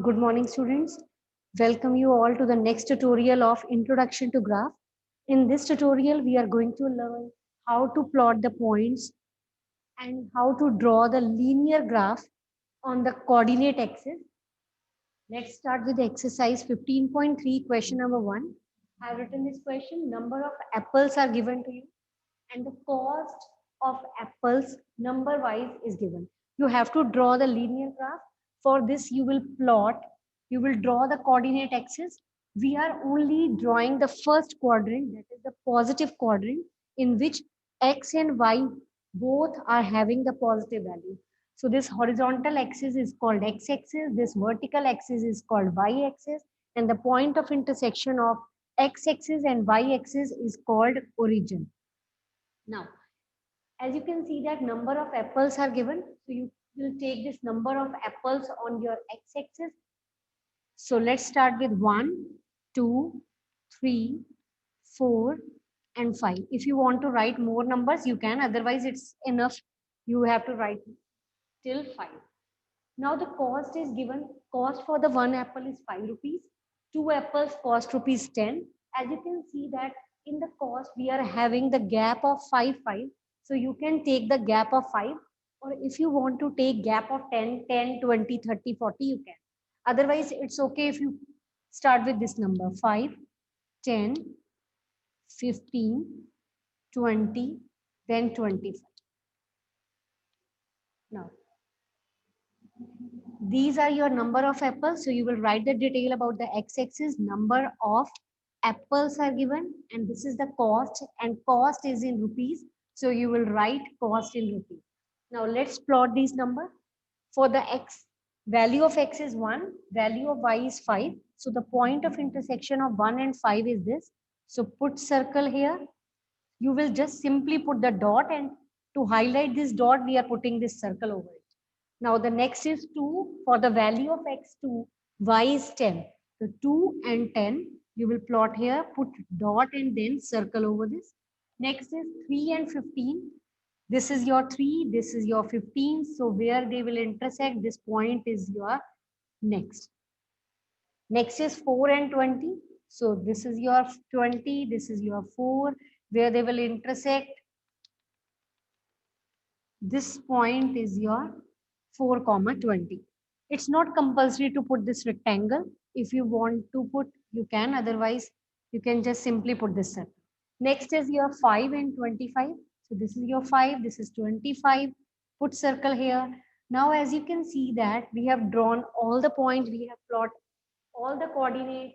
Good morning, students. Welcome you all to the next tutorial of Introduction to Graph. In this tutorial, we are going to learn how to plot the points and how to draw the linear graph on the coordinate axis. Let's start with exercise 15.3, question number 1. I have written this question. Number of apples are given to you and the cost of apples number wise is given. You have to draw the linear graph. For this, you will draw the coordinate axis. We are only drawing the first quadrant, that is the positive quadrant, in which x and y both are having the positive value. So this horizontal axis is called x-axis, this vertical axis is called y-axis, and the point of intersection of x-axis and y-axis is called origin. Now, as you can see that number of apples are given, so you will take this number of apples on your x-axis. So let's start with 1, 2, 3, 4, and 5. If you want to write more numbers, you can. Otherwise, it's enough. You have to write till 5. Now the cost is given. Cost for the one apple is 5 rupees. 2 apples cost rupees 10. As you can see that in the cost, we are having the gap of 5, 5. So you can take the gap of 5. Or if you want to take gap of 10, 10, 20, 30, 40, you can. Otherwise, it's okay if you start with this number 5, 10, 15, 20, then 25. Now, these are your number of apples. So you will write the detail about the x-axis, number of apples are given, and this is the cost, and cost is in rupees. So you will write cost in rupees. Now let's plot these number. For the x, value of x is 1, value of y is 5. So the point of intersection of 1 and 5 is this. So put circle here. You will just simply put the dot, and to highlight this dot, we are putting this circle over it. Now the next is 2. For the value of x2, y is 10. So 2 and 10, you will plot here, put dot and then circle over this. Next is 3 and 15. This is your 3, this is your 15. So where they will intersect, this point is your next. Next is 4 and 20. So this is your 20, this is your 4, where they will intersect. This point is your 4, 20. It's not compulsory to put this rectangle. If you want to put, you can. Otherwise, you can just simply put this circle. Next is your 5 and 25. So this is your 5, this is 25. Put circle here. Now, as you can see that we have drawn all the points, we have plotted all the coordinates.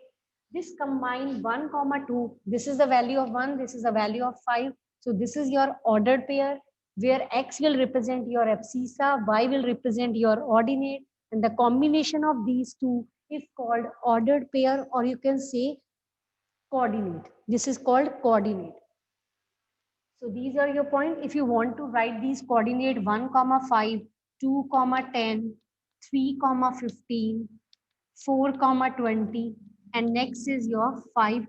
This combined 1, 2. This is the value of 1, this is the value of 5. So this is your ordered pair, where x will represent your abscissa, y will represent your ordinate, and the combination of these two is called ordered pair, or you can say coordinate. This is called coordinate. So these are your points. If you want to write these coordinate 1, 5, 2, 10, 3, 15, 4, 20, and next is your 5,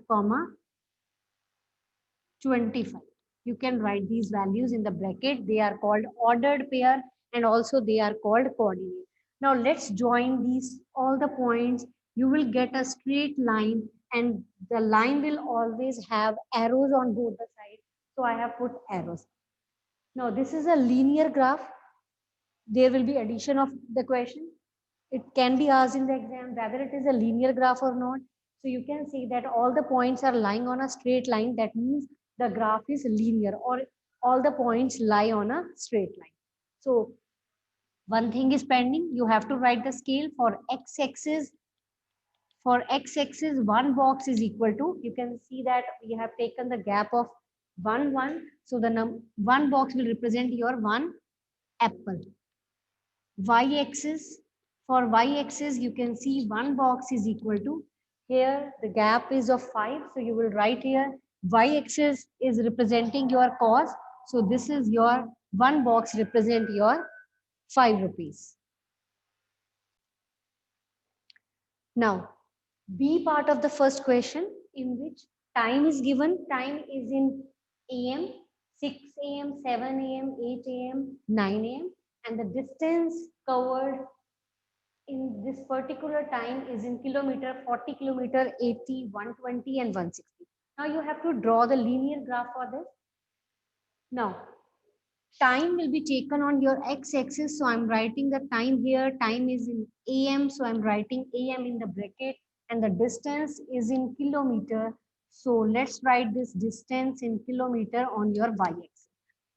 25. You can write these values in the bracket. They are called ordered pair, and also they are called coordinate. Now let's join these all the points. You will get a straight line, and the line will always have arrows on both the sides. So I have put arrows. Now this is a linear graph. There will be addition of the question. It can be asked in the exam whether it is a linear graph or not. So you can see that all the points are lying on a straight line. That means the graph is linear, or all the points lie on a straight line. So one thing is pending. You have to write the scale for x-axis. For x-axis, one box is equal to, you can see that we have taken the gap of 1, 1. So the one box will represent your one apple. Y-axis, for y-axis, you can see one box is equal to, here the gap is of 5. So you will write here, y-axis is representing your cost. So this is your one box represent your 5 rupees. Now, B part of the first question, in which time is given. Time is in AM, 6 AM, 7 AM, 8 AM, 9 AM, and the distance covered in this particular time is in kilometer, 40 kilometer, 80, 120 and 160. Now you have to draw the linear graph for this. Now time will be taken on your x-axis. So I'm writing the time here. Time is in AM. So I'm writing AM in the bracket and the distance is in kilometer. So let's write this distance in kilometer on your y-axis.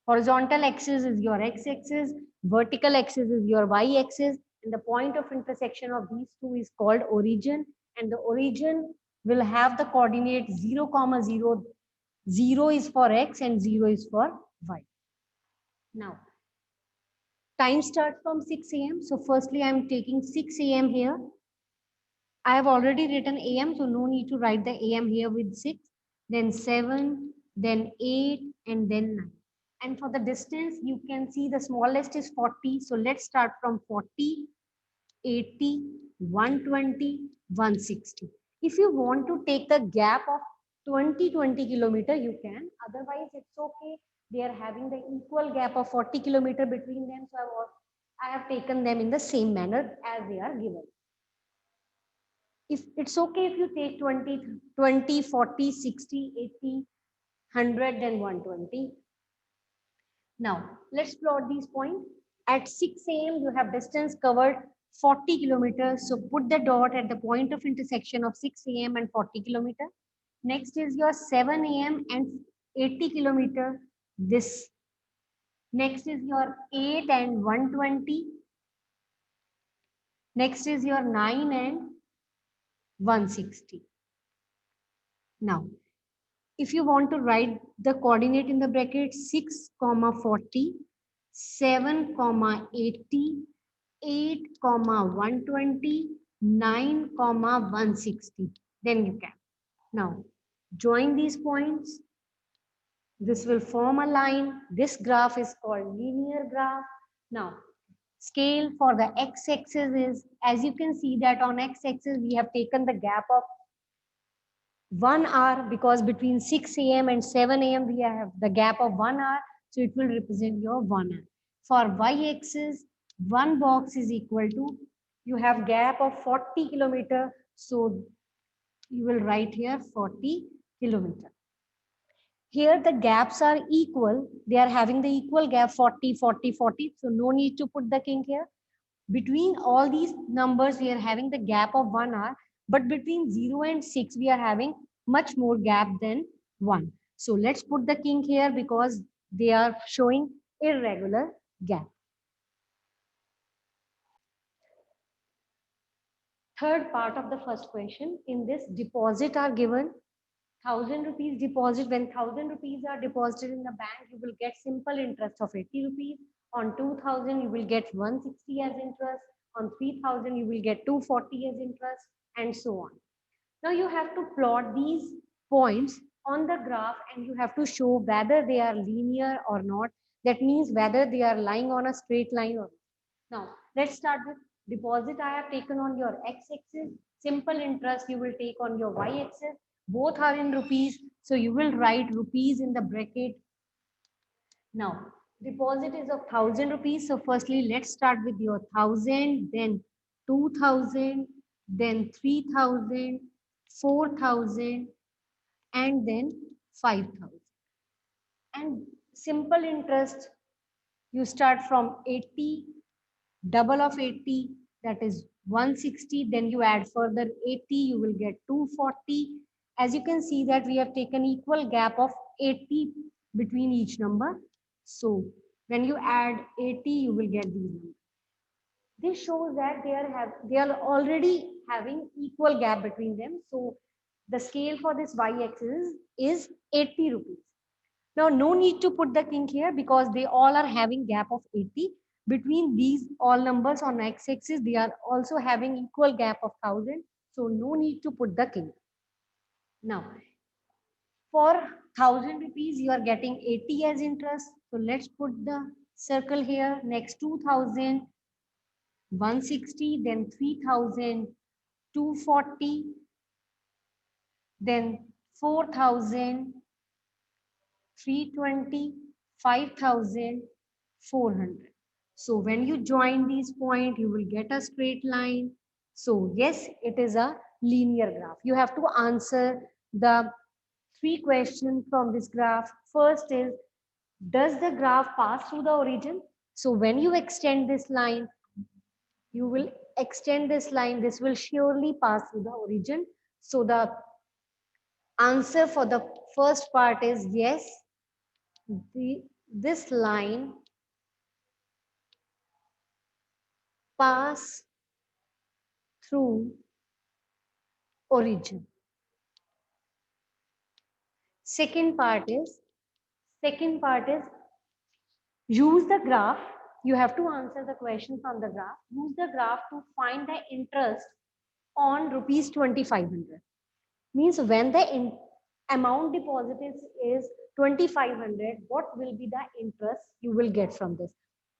Horizontal axis is your x-axis. Vertical axis is your y-axis. And the point of intersection of these two is called origin. And the origin will have the coordinate 0, 0. 0 is for x and 0 is for y. Now, time starts from 6 a.m. So firstly, I'm taking 6 a.m. here. I have already written a.m. So no need to write the a.m. here with 6. Then 7, then 8, and then 9. And for the distance, you can see the smallest is 40. So let's start from 40, 80, 120, 160. If you want to take the gap of 20 kilometer, you can. Otherwise, it's okay. They are having the equal gap of 40 kilometer between them. So I have taken them in the same manner as they are given. If it's okay if you take 20, 40, 60, 80, 100, then 120. Now, let's plot these points. At 6 a.m., you have distance covered 40 kilometers. So put the dot at the point of intersection of 6 a.m. and 40 kilometer. Next is your 7 a.m. and 80 kilometer. This. Next is your 8 and 120. Next is your 9 and 160. Now, if you want to write the coordinate in the bracket 6, 40, 7, 80, 8, 120, 9, 160, then you can. Now, join these points. This will form a line. This graph is called linear graph. Now, scale for the x-axis is, as you can see that on x-axis, we have taken the gap of 1 hour because between 6 a.m. and 7 a.m. we have the gap of 1 hour. So it will represent your 1 hour. For y-axis, one box is equal to, you have gap of 40 kilometer. So you will write here 40 kilometer. Here the gaps are equal. They are having the equal gap 40, 40, 40. So no need to put the king here. Between all these numbers, we are having the gap of 1 hour. But between 0 and 6, we are having much more gap than 1. So let's put the king here because they are showing irregular gap. Third part of the first question, in this deposit are given 1000 rupees deposit. When 1000 rupees are deposited in the bank, you will get simple interest of 80 rupees. On 2000, you will get 160 as interest. On 3000, you will get 240 as interest, and so on. Now you have to plot these points on the graph and you have to show whether they are linear or not. That means whether they are lying on a straight line or not. Now, let's start with deposit I have taken on your x-axis. Simple interest you will take on your y-axis. Both are in rupees. So you will write rupees in the bracket. Now, deposit is of 1000 rupees. So firstly, let's start with your 1000, then 2000, then 3000, 4000, and then 5000. And simple interest, you start from 80, double of 80, that is 160. Then you add further 80, you will get 240. As you can see that we have taken equal gap of 80 between each number. So when you add 80, you will get these numbers. This shows that they are already having equal gap between them. So the scale for this y-axis is 80 rupees. Now, no need to put the king here because they all are having gap of 80. Between these all numbers on x-axis, they are also having equal gap of 1000. So no need to put the king. Now, for 1000 rupees, you are getting 80 as interest. So let's put the circle here. Next 2000, 160, then 3000, 240, then 4000, 320, 5400. So when you join these points, you will get a straight line. So yes, it is a linear graph. You have to answer the three questions from this graph. First is, does the graph pass through the origin? So when you extend this line, you will extend this line, this will surely pass through the origin. So the answer for the first part is yes, this line pass through origin. Second part is, use the graph. You have to answer the question from the graph. Use the graph to find the interest on rupees 2500. Means when the amount deposited is 2500, what will be the interest you will get from this?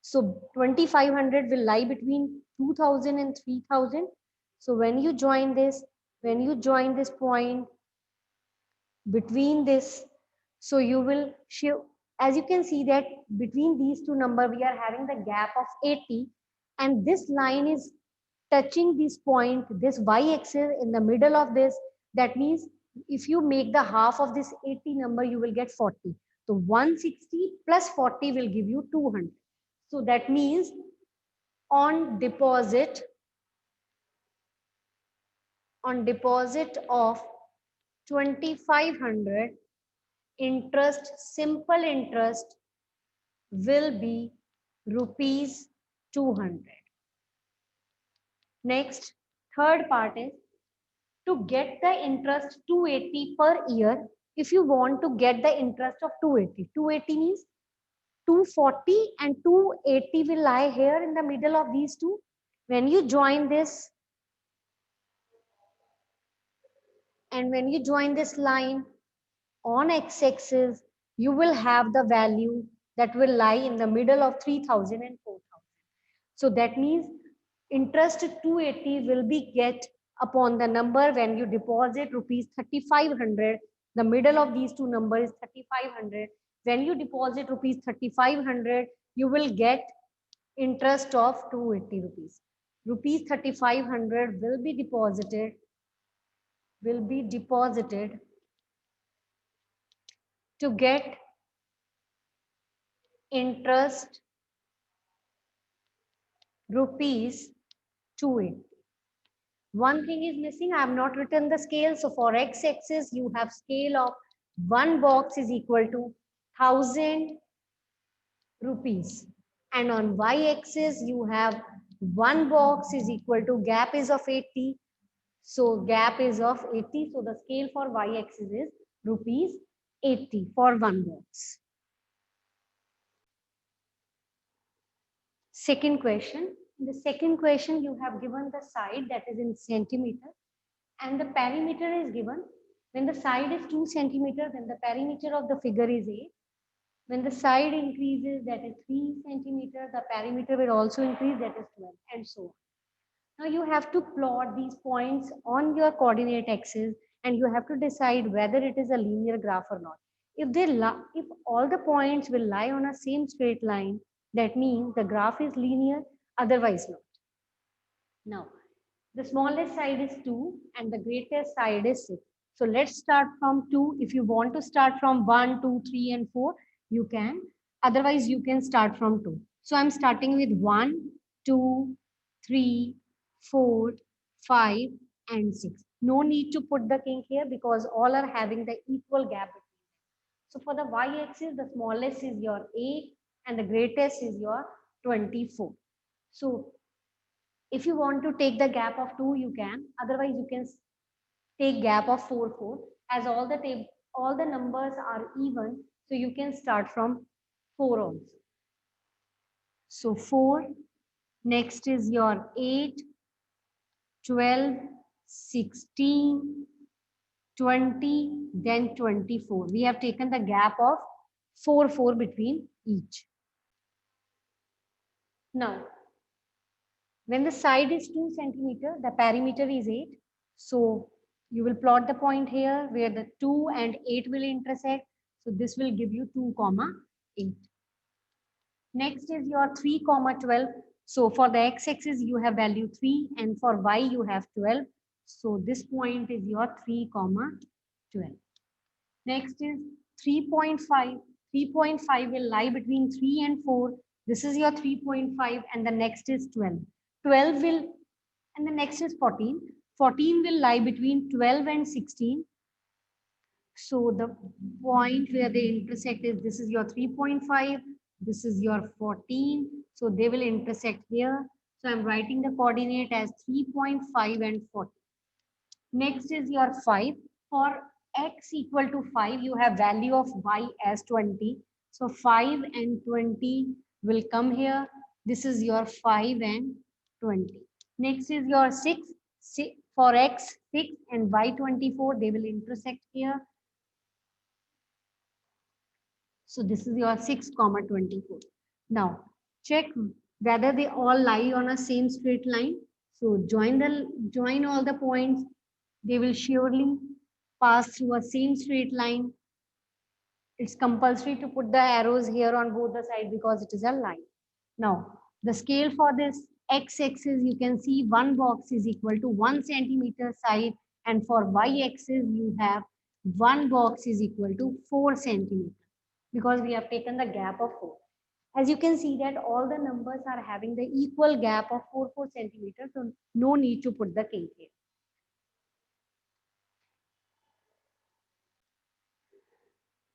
So 2500 will lie between 2000 and 3000. So when you join this, point between this, so you will show, as you can see that between these two numbers we are having the gap of 80, and this line is touching this point, this y-axis in the middle of this. That means if you make the half of this 80 number, you will get 40. So 160 plus 40 will give you 200. So that means on deposit of 2500, interest, simple interest will be rupees 200. Next, third part is, to get the interest 280 per year. If you want to get the interest of 280 means 240 and 280 will lie here in the middle of these two. When you join this, and when you join this line on x-axis, you will have the value that will lie in the middle of 3000 and 4000. So that means interest 280 will be get upon the number when you deposit rupees 3500. The middle of these two numbers is 3500. When you deposit rupees 3500, you will get interest of 280 rupees. Rupees 3500 will be deposited to get interest rupees 280. One thing is missing. I have not written the scale. So for x-axis, you have scale of one box is equal to 1000 rupees. And on y-axis, you have one box is equal to, gap is of 80. So gap is of 80. So the scale for y-axis is rupees 80 for one box. Second question. In the second question, you have given the side that is in centimeter, and the perimeter is given. When the side is 2 centimeter, then the perimeter of the figure is 8. When the side increases, that is 3 centimeter, the perimeter will also increase, that is 12, and so on. Now you have to plot these points on your coordinate axis, and you have to decide whether it is a linear graph or not. If all the points will lie on a same straight line, that means the graph is linear, otherwise not. Now, the smallest side is 2 and the greatest side is 6. So let's start from 2. If you want to start from 1, 2, 3, and 4, you can. Otherwise, you can start from 2. So I'm starting with 1, 2, 3, 4, 5, and 6. No need to put the king here because all are having the equal gap between them. So for the y-axis, the smallest is your 8 and the greatest is your 24. So if you want to take the gap of 2, you can. Otherwise, you can take gap of 4, 4. As all the numbers are even, so you can start from 4 also. So 4, next is your 8, 12, 16, 20, then 24. We have taken the gap of 4, 4 between each. Now, when the side is 2 centimeter, the perimeter is 8. So you will plot the point here where the 2 and 8 will intersect. So this will give you 2, 8. Next is your 3 comma 12. So for the x-axis you have value 3 and for y you have 12. So this point is your 3 comma 12. Next is 3.5. 3.5 will lie between 3 and 4. This is your 3.5 and the next is 12. 12 will, and the next is 14. 14 will lie between 12 and 16. So the point where they intersect is, this is your 3.5, this is your 14. So they will intersect here. So I'm writing the coordinate as 3.5 and 40. Next is your 5. For x equal to 5, you have value of y as 20. So 5 and 20 will come here. This is your 5 and 20. Next is your 6. For x, 6 and y 24, they will intersect here. So this is your 6 comma 24. Now check whether they all lie on a same straight line. So join all the points. They will surely pass through a same straight line. It's compulsory to put the arrows here on both the sides because it is a line. Now the scale for this x-axis, you can see one box is equal to 1 centimeter side, and for y-axis you have one box is equal to 4 centimeters, because we have taken the gap of 4. As you can see that all the numbers are having the equal gap of 4 centimeters, so no need to put the kink here.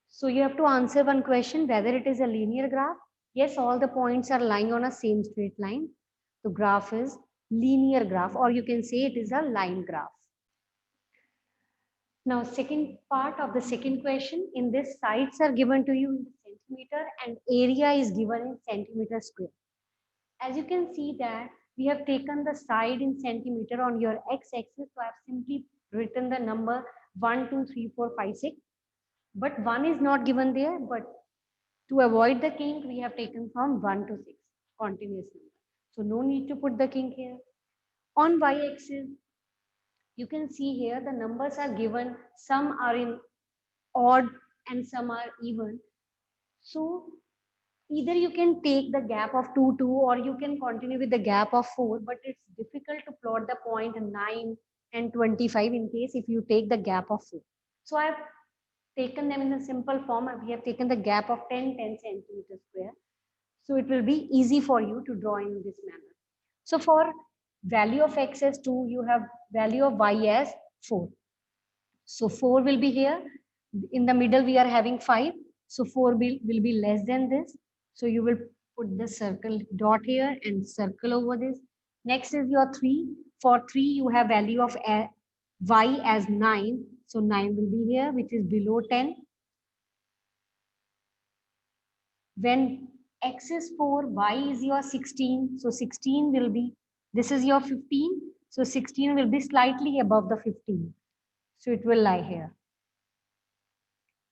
So you have to answer one question, whether it is a linear graph. Yes, all the points are lying on a same straight line. The graph is linear graph, or you can say it is a line graph. Now, second part of the second question, in this sides are given to you in centimeter and area is given in centimeter square. As you can see that we have taken the side in centimeter on your x-axis, so I have simply written the number 1, 2, 3, 4, 5, 6. But 1 is not given there, but to avoid the kink, we have taken from 1 to 6, continuous number. So no need to put the kink here. On y-axis, you can see here the numbers are given, some are in odd and some are even. So either you can take the gap of 2, 2, or you can continue with the gap of 4, but it's difficult to plot the point 9 and 25 in case if you take the gap of 4. So I've taken them in a simple form. We have taken the gap of 10 centimeters square. So it will be easy for you to draw in this manner. So for value of x as 2, you have value of y as 4. So 4 will be here. In the middle, we are having 5. So 4 will be less than this. So you will put the circle dot here and circle over this. Next is your 3. For 3, you have value of y as 9. So 9 will be here, which is below 10. When x is 4, y is your 16. So 16 will be, this is your 15. So 16 will be slightly above the 15. So it will lie here.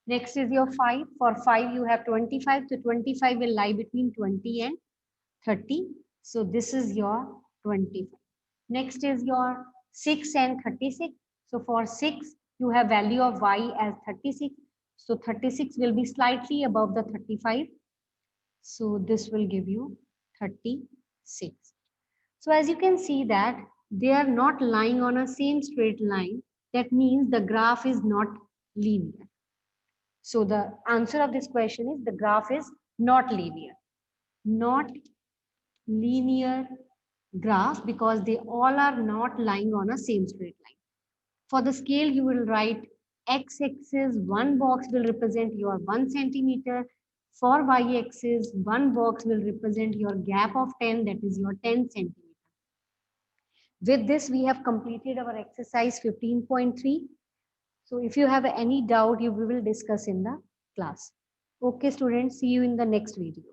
Next is your 5. For 5, you have 25. So 25 will lie between 20 and 30. So this is your 25. Next is your 6 and 36. So for 6, you have value of y as 36. So 36 will be slightly above the 35. So this will give you 36. So as you can see that they are not lying on a same straight line. That means the graph is not linear. So the answer of this question is the graph is not linear. Not linear graph because they all are not lying on a same straight line. For the scale, you will write x-axis, one box will represent your 1 centimeter. For y-axis, one box will represent your gap of 10, that is your 10 centimeter. With this, we have completed our exercise 15.3. So if you have any doubt, we will discuss in the class. Okay, students, see you in the next video.